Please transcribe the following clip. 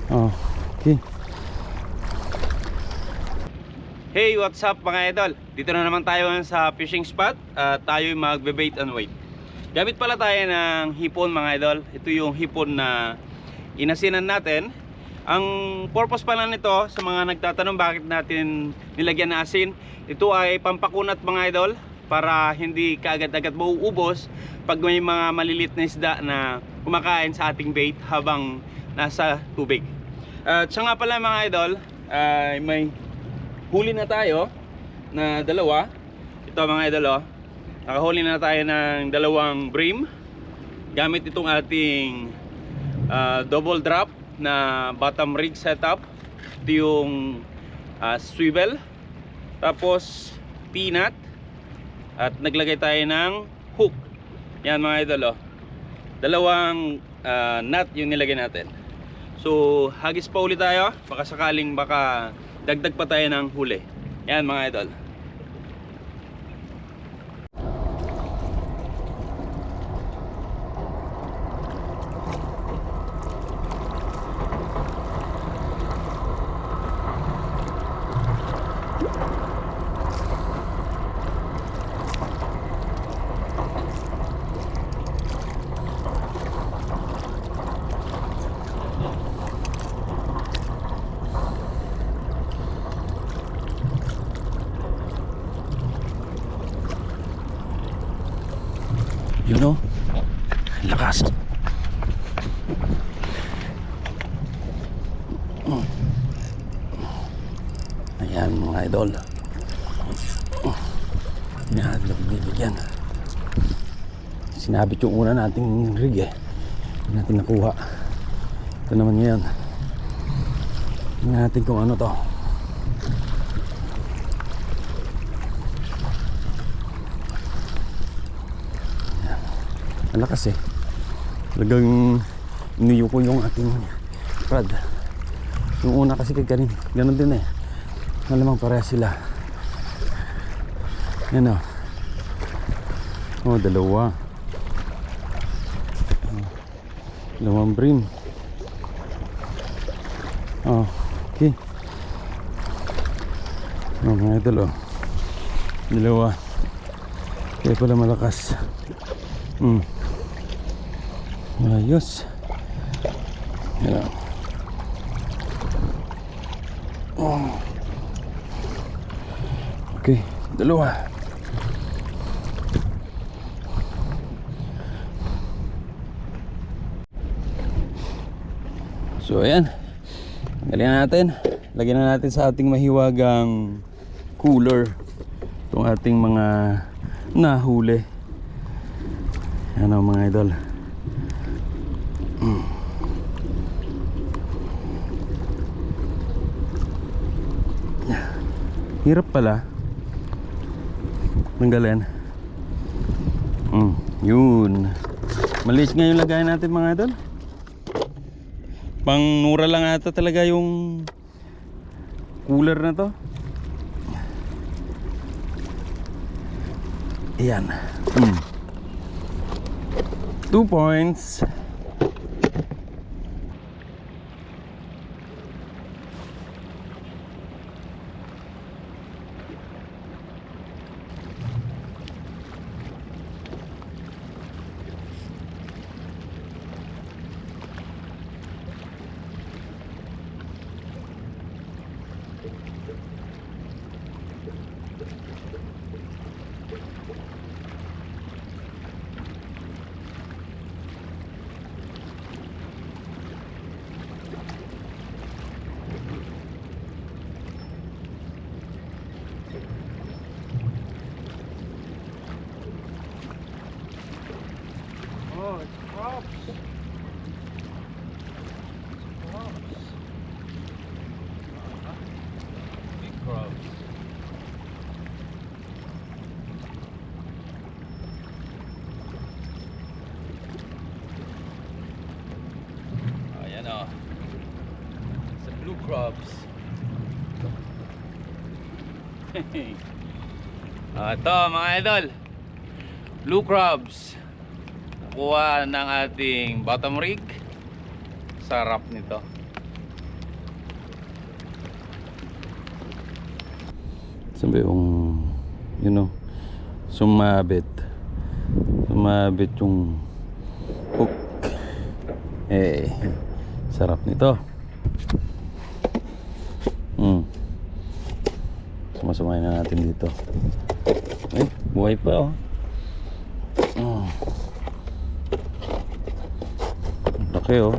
Oh, okay. Hey, what's up mga idol? Dito na naman tayo sa fishing spot at tayo magbe-bait and weight. Gamit pala tayo ng hipon mga idol. Ito yung hipon na inasinan natin. Ang purpose pala nito sa mga nagtatanong bakit natin nilagyan ng asin, ito ay pampakunat mga idol para hindi kaagad-agad mauubos pag may mga malilit na isda na kumakain sa ating bait habang nasa tubig. At siya nga pala mga idol, ay may huli na tayo na dalawa. Ito mga idol, nakahuli na tayo ng dalawang bream gamit itong ating double drop na bottom rig setup. Ito yung swivel, tapos peanut, at naglagay tayo ng hook. Yan mga idol, dalawang nut yung nilagay natin. So hagis pa ulit tayo, baka sakaling baka dagdag pa tayo ng huli. Yan mga idol. You know, lakas. Ayan mga idol. Hinahadlog bibigyan. Sinabit yung una nating rig hindi natin nakuha. Ito naman yan. Tingnan natin kung ano to. Malakas talagang iniyo ko yung ating rod. Yung una kasi kay Karin ganun din malamang pareha sila. Yan dalawa, dalawang bream. Okay, mga idol, dalawa kaya pala malakas. Ayos. Yan. Okay, dalawa. So ayan, tanggalin natin. Lagyan na natin sa ating mahiwagang cooler itong ating mga nahuli. Ano mga idol, hirap pala tanggalin. Yun, maliit nga yung lagayan natin mga idol. Pang nura lang ata talaga yung cooler na to. Ayan. 2 points. Oh, it's crops. Big crops. Ayan sa blue crops. Ito mga idol, blue crabs. Nakuha ng ating bottom rig. Sarap nito. Sabi yung, you know, sumabit yung hook. Sarap nito. Sumasamayin na natin dito. Buhay pa, oh. Laki, oh.